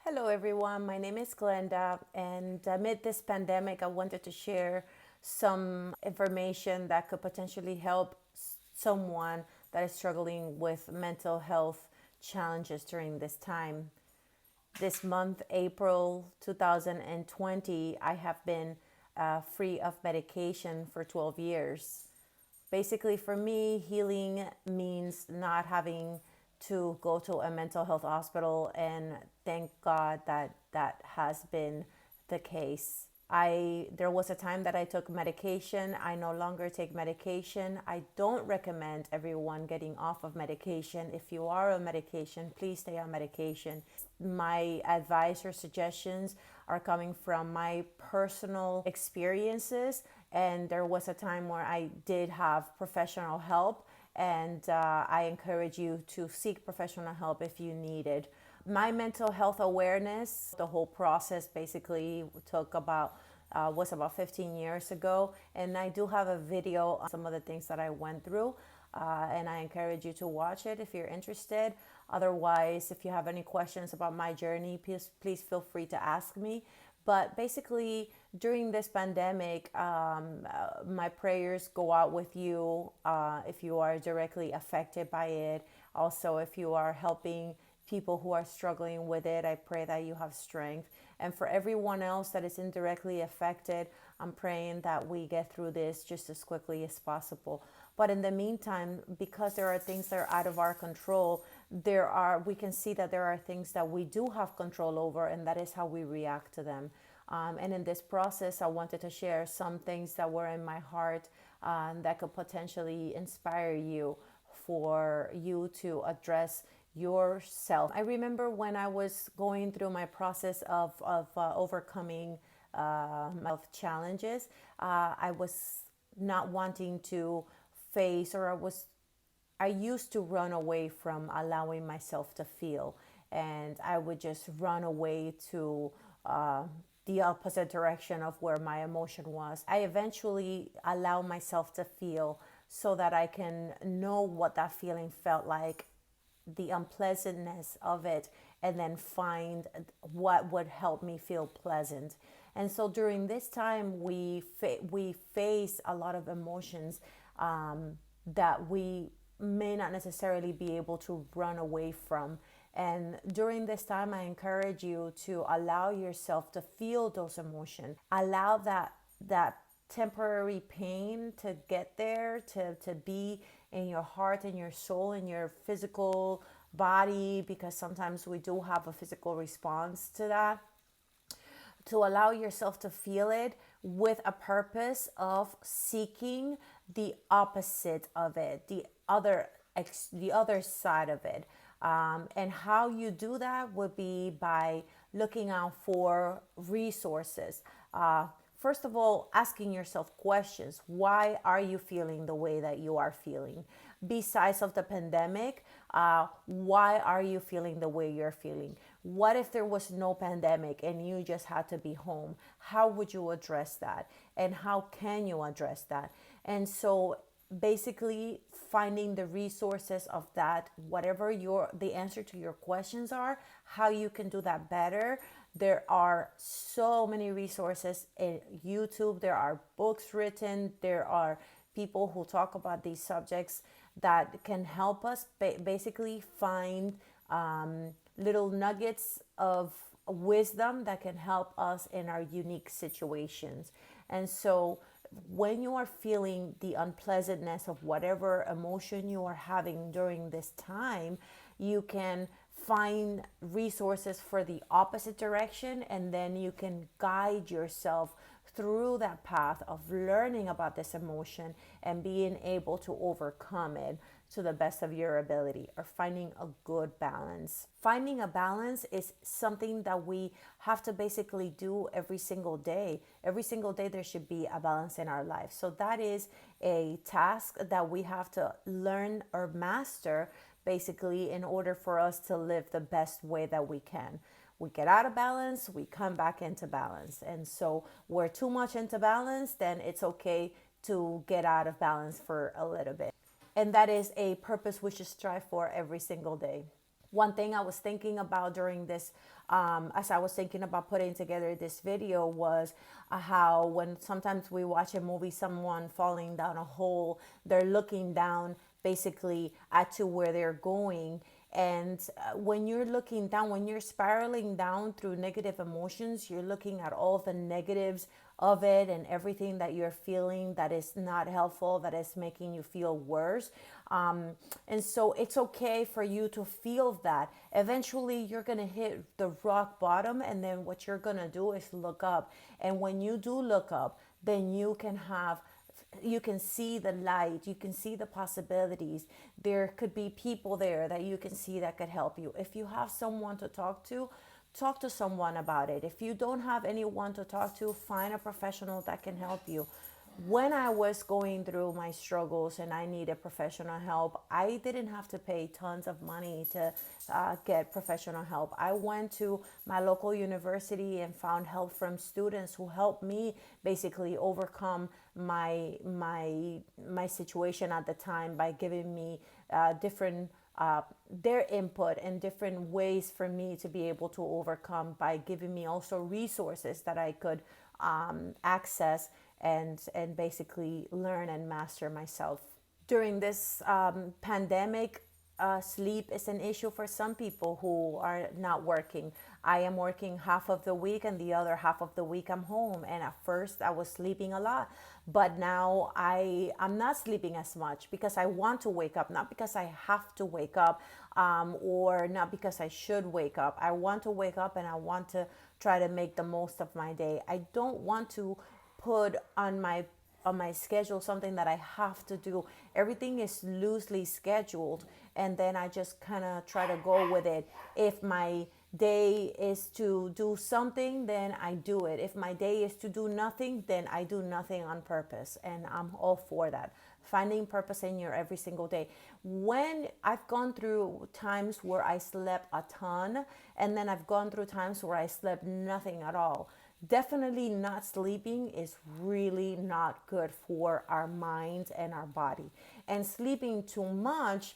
Hello, everyone. My name is Glenda, and amid this pandemic, I wanted to share some information that could potentially help someone that is struggling with mental health challenges during this time. This month, April 2020, I have been free of medication for 12 years. Basically, for me, healing means not having to go to a mental health hospital, and thank God that that has been the case. There was a time that I took medication. I no longer take medication. I don't recommend everyone getting off of medication. If you are on medication, please stay on medication. My advice or suggestions are coming from my personal experiences, and there was a time where I did have professional help, and I encourage you to seek professional help if you need it. My mental health awareness, the whole process basically took about was about 15 years ago, and I do have a video on some of the things that I went through, and I encourage you to watch it if you're interested. Otherwise, if you have any questions about my journey, please feel free to ask me. But basically, during this pandemic, my prayers go out with you if you are directly affected by it. Also, if you are helping people who are struggling with it, I pray that you have strength. And for everyone else that is indirectly affected, I'm praying that we get through this just as quickly as possible. But in the meantime, because there are things that are out of our control, we can see that there are things that we do have control over, and that is how we react to them. And in this process, I wanted to share some things that were in my heart that could potentially inspire you, for you to address yourself. I remember when I was going through my process of overcoming health challenges, I was not wanting to face, or I used to run away from allowing myself to feel, and I would just run away to the opposite direction of where my emotion was. I eventually allow myself to feel so that I can know what that feeling felt like, the unpleasantness of it, and then find what would help me feel pleasant. And so during this time, we face a lot of emotions that we may not necessarily be able to run away from. And during this time, I encourage you to allow yourself to feel those emotions. Allow that temporary pain to get there, to be in your heart, in your soul, in your physical body, because sometimes we do have a physical response to that. To allow yourself to feel it with a purpose of seeking the opposite of it, the other side of it. And how you do that would be by looking out for resources. First of all, asking yourself questions. Why are you feeling the way that you are feeling? Besides of the pandemic, why are you feeling the way you're feeling? What if there was no pandemic and you just had to be home? How would you address that? And how can you address that? And so basically finding the resources of that, whatever the answer to your questions are, how you can do that better. There are so many resources in YouTube. There are books written. There are people who talk about these subjects that can help us basically find little nuggets of wisdom that can help us in our unique situations. And so when you are feeling the unpleasantness of whatever emotion you are having during this time, you can find resources for the opposite direction, and then you can guide yourself through that path of learning about this emotion and being able to overcome it to the best of your ability, or finding a good balance. Finding a balance is something that we have to basically do every single day. Every single day there should be a balance in our life. So that is a task that we have to learn or master, basically, in order for us to live the best way that we can. We get out of balance, we come back into balance. And so we're too much into balance, then it's okay to get out of balance for a little bit. And that is a purpose we should strive for every single day. One thing I was thinking about during this, as I was thinking about putting together this video, was how when sometimes we watch a movie, someone falling down a hole, they're looking down basically at to where they're going. And when you're looking down, when you're spiraling down through negative emotions, you're looking at all the negatives of it and everything that you're feeling that is not helpful, that is making you feel worse. And so it's okay for you to feel that. Eventually, you're going to hit the rock bottom, and then what you're going to do is look up. And when you do look up, then you can see the light, you can see the possibilities. There could be people there that you can see that could help you. If you have someone to talk to someone about it. If you don't have anyone to talk to, find a professional that can help you. When I was going through my struggles and I needed professional help, I didn't have to pay tons of money to get professional help. I went to my local university and found help from students who helped me basically overcome my situation at the time by giving me different their input and different ways for me to be able to overcome, by giving me also resources that I could access and basically learn and master myself. During this pandemic, sleep is an issue for some people who are not working. I am working half of the week and the other half of the week I'm home. And at first I was sleeping a lot, but now I'm not sleeping as much because I want to wake up, not because I have to wake up, or not because I should wake up. I want to wake up and I want to try to make the most of my day. I don't want to put on my schedule something that I have to do. Everything is loosely scheduled, and then I just kind of try to go with it. If my day is to do something, then I do it. If my day is to do nothing, then I do nothing on purpose, and I'm all for that. Finding purpose in your every single day. When I've gone through times where I slept a ton, and then I've gone through times where I slept nothing at all. Definitely not sleeping is really not good for our minds and our body. And sleeping too much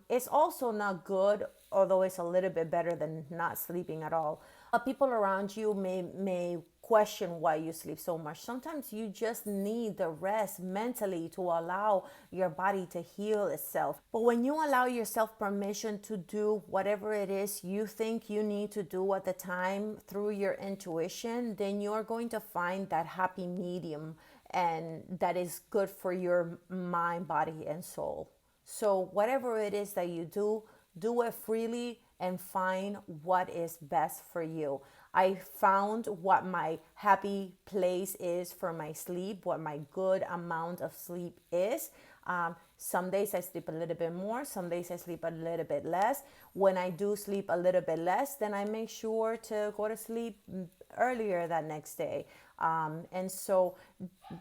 is also not good, although it's a little bit better than not sleeping at all. People around you may question why you sleep so much. Sometimes you just need the rest mentally to allow your body to heal itself. But when you allow yourself permission to do whatever it is you think you need to do at the time through your intuition, then you're going to find that happy medium, and that is good for your mind, body, and soul. So whatever it is that you do it freely and find what is best for you. I found what my happy place is for my sleep, what my good amount of sleep is. Some days I sleep a little bit more, some days I sleep a little bit less. When I do sleep a little bit less, then I make sure to go to sleep earlier that next day. And so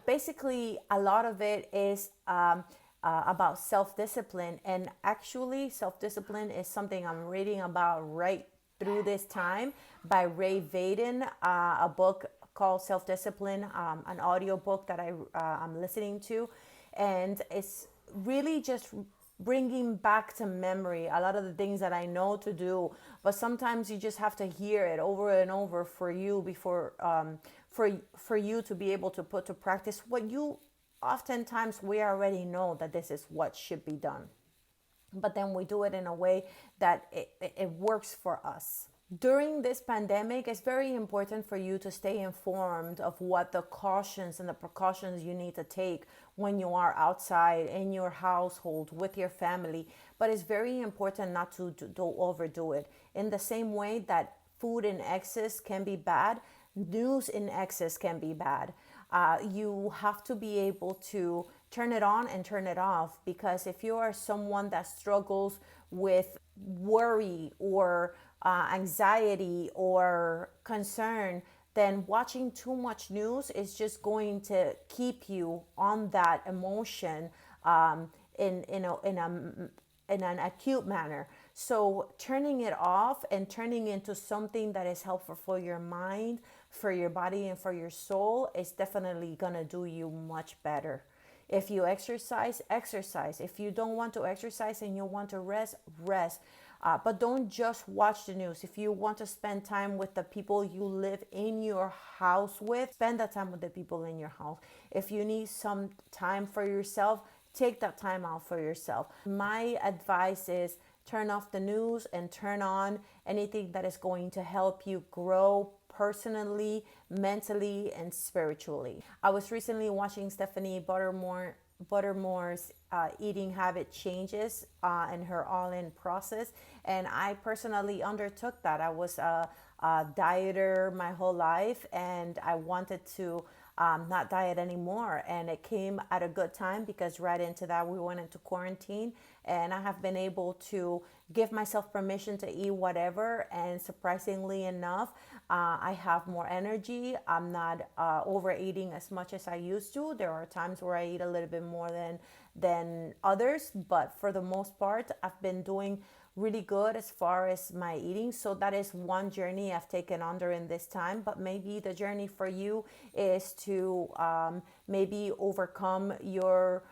basically a lot of it is about self-discipline. And actually self-discipline is something I'm reading about right through this time by Ray Vaden, a book called Self-Discipline, an audio book that I'm listening to. And it's really just bringing back to memory a lot of the things that I know to do, but sometimes you just have to hear it over and over for you before for you to be able to put to practice what you oftentimes we already know that this is what should be done, but then we do it in a way that it works for us. During this pandemic, it's very important for you to stay informed of what the cautions and the precautions you need to take when you are outside in your household with your family. But it's very important not to overdo it. In the same way that food in excess can be bad, news in excess can be bad. You have to be able to turn it on and turn it off, because if you are someone that struggles with worry or anxiety or concern, then watching too much news is just going to keep you on that emotion in an acute manner. So turning it off and turning into something that is helpful for your mind, for your body, and for your soul is definitely gonna do you much better. If you exercise, exercise. If you don't want to exercise and you want to rest, rest. But don't just watch the news. If you want to spend time with the people you live in your house with, spend that time with the people in your house. If you need some time for yourself, take that time out for yourself. My advice is turn off the news and turn on anything that is going to help you grow personally, mentally, and spiritually. I was recently watching Stephanie Buttermore's eating habit changes and her all-in process, and I personally undertook that. I was a dieter my whole life, and I wanted to not diet anymore, and it came at a good time because right into that we went into quarantine, and I have been able to give myself permission to eat whatever, and surprisingly enough, I have more energy. I'm not overeating as much as I used to. There are times where I eat a little bit more than others, but for the most part I've been doing really good as far as my eating. So that is one journey I've taken on during this time. But maybe the journey for you is to maybe overcome your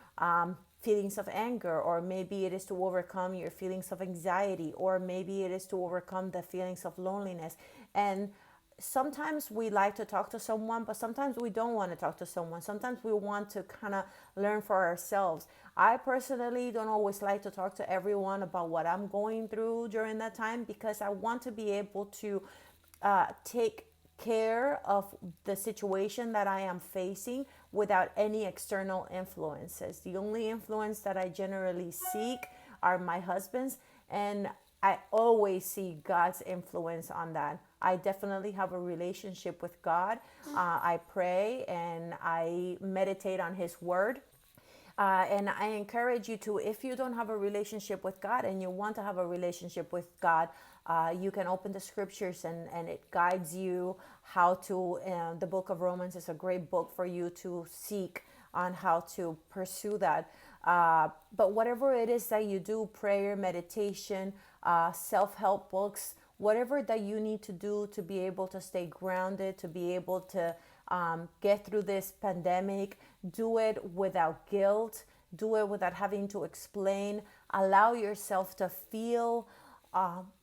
feelings of anger, or maybe it is to overcome your feelings of anxiety, or maybe it is to overcome the feelings of loneliness. And sometimes we like to talk to someone, but sometimes we don't want to talk to someone. Sometimes we want to kind of learn for ourselves. I personally don't always like to talk to everyone about what I'm going through during that time, because I want to be able to take care of the situation that I am facing without any external influences. The only influence that I generally seek are my husband's, and I always see God's influence on that. I definitely have a relationship with God. I pray and I meditate on His Word. And I encourage you to, if you don't have a relationship with God and you want to have a relationship with God, you can open the scriptures, and it guides you how to. The book of Romans is a great book for you to seek on how to pursue that. But whatever it is that you do, prayer, meditation, self-help books, whatever that you need to do to be able to stay grounded, to be able to get through this pandemic, do it without guilt, do it without having to explain. Allow yourself to feel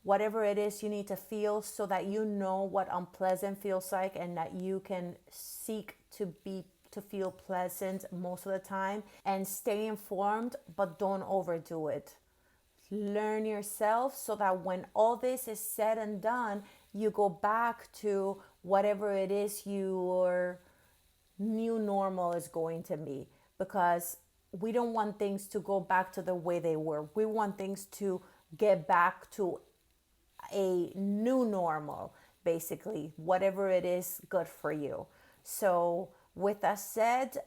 whatever it is you need to feel, so that you know what unpleasant feels like, and that you can seek to feel pleasant most of the time, and stay informed, but don't overdo it. Learn yourself so that when all this is said and done, you go back to whatever it is your new normal is going to be, because we don't want things to go back to the way they were. We want things to get back to a new normal, basically, whatever it is good for you. So with that said,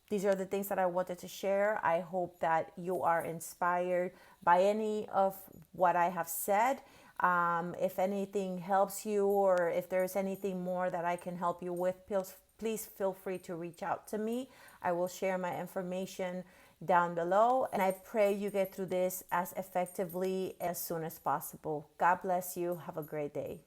these are the things that I wanted to share. I hope that you are inspired by any of what I have said. If anything helps you, or if there's anything more that I can help you with, please feel free to reach out to me. I will share my information down below, and I pray you get through this as effectively as soon as possible. God bless you. Have a great day.